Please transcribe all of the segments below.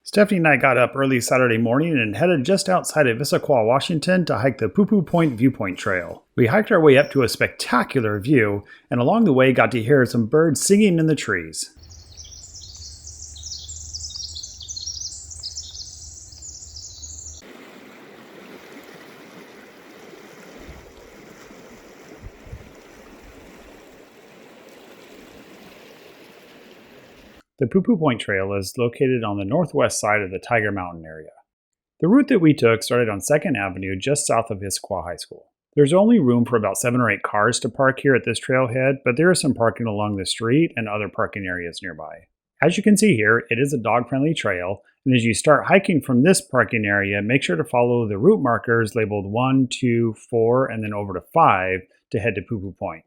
Stephanie and I got up early Saturday morning and headed just outside of Issaquah, Washington to hike the Poo Poo Point Viewpoint Trail. We hiked our way up to a spectacular view, and along the way got to hear some birds singing in the trees. The Poo Poo Point Trail is located on the northwest side of the Tiger Mountain area. The route that we took started on 2nd Avenue just south of Issaquah High School. There's only room for about 7 or 8 cars to park here at this trailhead, but there is some parking along the street and other parking areas nearby. As you can see here, it is a dog-friendly trail, and as you start hiking from this parking area, make sure to follow the route markers labeled 1, 2, 4, and then over to 5 to head to Poo Poo Point.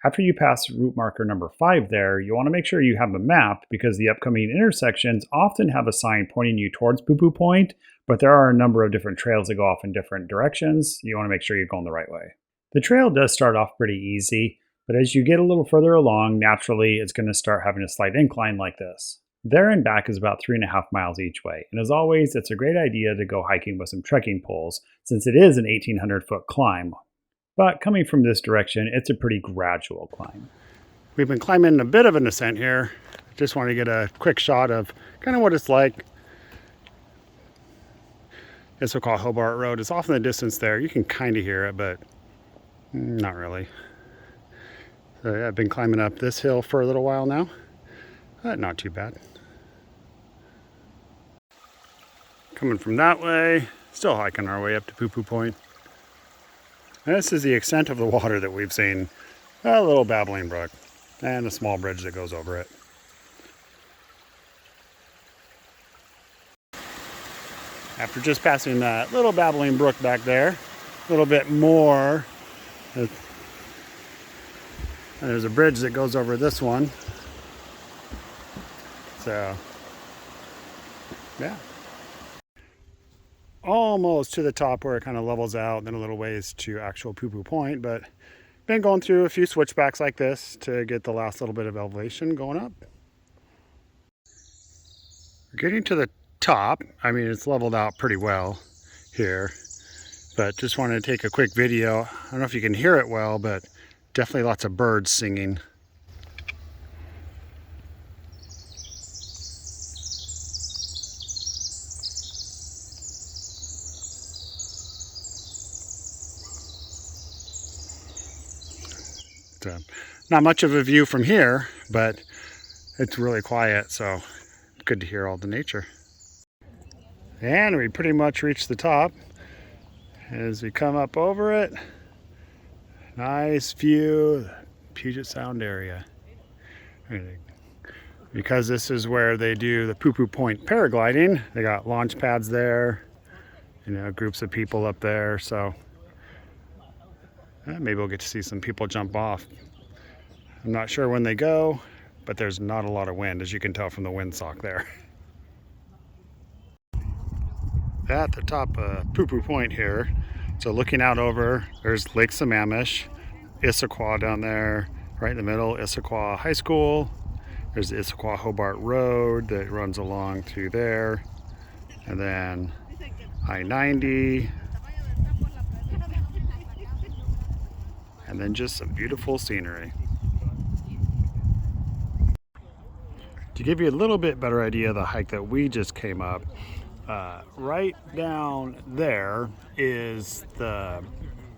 After you pass route marker number 5 there, you want to make sure you have a map because the upcoming intersections often have a sign pointing you towards Poo Poo Point, but there are a number of different trails that go off in different directions. You want to make sure you're going the right way. The trail does start off pretty easy, but as you get a little further along, naturally it's going to start having a slight incline like this. There and back is about 3.5 miles each way, and as always, it's a great idea to go hiking with some trekking poles since it is an 1,800-foot climb. But coming from this direction, it's a pretty gradual climb. We've been climbing a bit of an ascent here. Just want to get a quick shot of kind of what it's like. Issaquah Hobart Road is off in the distance there. You can kind of hear it, but not really. So yeah, I've been climbing up this hill for a little while now. Not too bad. Coming from that way, still hiking our way up to Poo Poo Point. This is the extent of the water that we've seen. A little babbling brook and a small bridge that goes over it. After just passing that little babbling brook back there, a little bit more, and there's a bridge that goes over this one. So, yeah. Almost to the top where it kind of levels out, then a little ways to actual Poo Poo Point, but been going through a few switchbacks like this to get the last little bit of elevation going up. We're getting to the top. I mean, it's leveled out pretty well here, but just wanted to take a quick video. I don't know if you can hear it well, but definitely lots of birds singing. Not much of a view from here, but it's really quiet, so it's good to hear all the nature. And we pretty much reached the top. As we come up over it, nice view, Puget Sound area. Because this is where they do the Poo Poo Point paragliding, they got launch pads there, groups of people up there, so maybe we'll get to see some people jump off. I'm not sure when they go, but there's not a lot of wind, as you can tell from the windsock there. At the top of Poo Poo Point here, so looking out over, there's Lake Sammamish, Issaquah down there, right in the middle, Issaquah High School. There's the Issaquah Hobart Road that runs along through there, and then I-90, and then just some beautiful scenery. To give you a little bit better idea of the hike that we just came up, right down there is the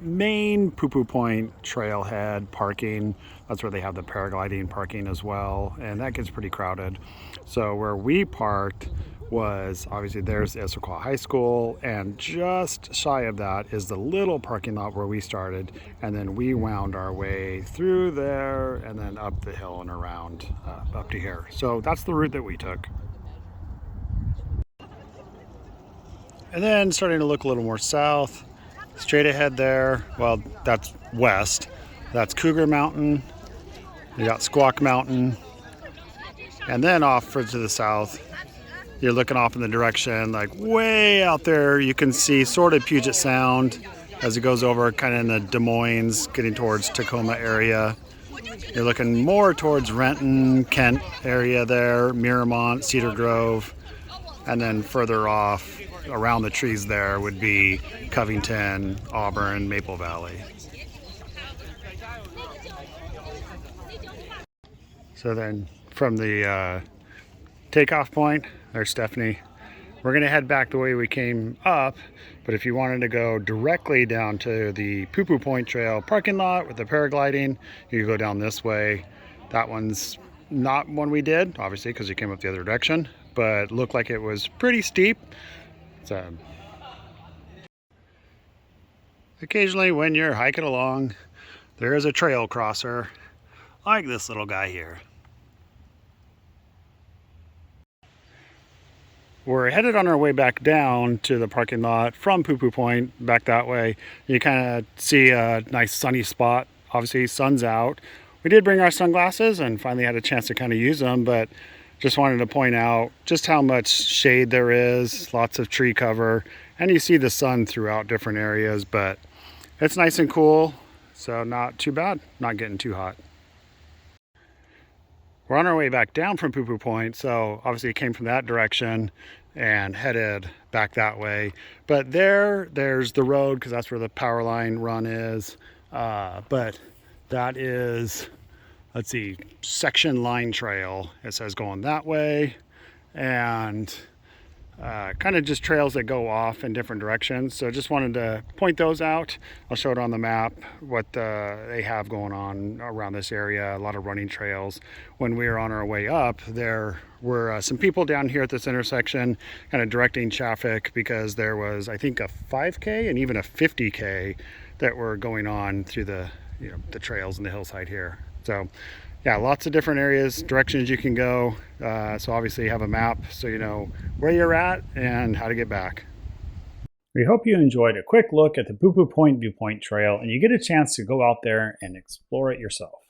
main Poo Poo Point trailhead parking. That's where they have the paragliding parking as well, and that gets pretty crowded. So where we parked was, obviously there's Issaquah High School, and just shy of that is the little parking lot where we started, and then we wound our way through there and then up the hill and around up to here. So that's the route that we took. And then starting to look a little more south, straight ahead there, well, that's west. That's Cougar Mountain. You got Squawk Mountain. And then off further to the south, you're looking off in the direction, like way out there, you can see sort of Puget Sound as it goes over kind of in the Des Moines, getting towards Tacoma area. You're looking more towards Renton, Kent area there, Miramont, Cedar Grove. And then further off around the trees there would be Covington, Auburn, Maple Valley. So then from the takeoff point, there's Stephanie. We're gonna head back the way we came up, but if you wanted to go directly down to the Poo Poo Point Trail parking lot with the paragliding, you could go down this way. That one's not one we did, obviously, because you came up the other direction, but looked like it was pretty steep. So occasionally when you're hiking along, there is a trail crosser like this little guy here. We're headed on our way back down to the parking lot from Poo Poo Point, back that way. You kind of see a nice sunny spot. Obviously, sun's out. We did bring our sunglasses and finally had a chance to kind of use them, but just wanted to point out just how much shade there is, lots of tree cover, and you see the sun throughout different areas, but it's nice and cool, so not too bad, not getting too hot. We're on our way back down from Poo Poo Point, so obviously it came from that direction and headed back that way. But there's the road, because that's where the power line run is. But that is, let's see, section line trail. It says going that way, and kind of just trails that go off in different directions. So just wanted to point those out. I'll show it on the map what they have going on around this area. A lot of running trails. When we were on our way up, there were some people down here at this intersection kind of directing traffic, because there was, I think, a 5K and even a 50K that were going on through the trails and the hillside here. So yeah, lots of different areas, directions you can go. So obviously you have a map so you know where you're at and how to get back. We hope you enjoyed a quick look at the Poo Poo Point Viewpoint Trail and you get a chance to go out there and explore it yourself.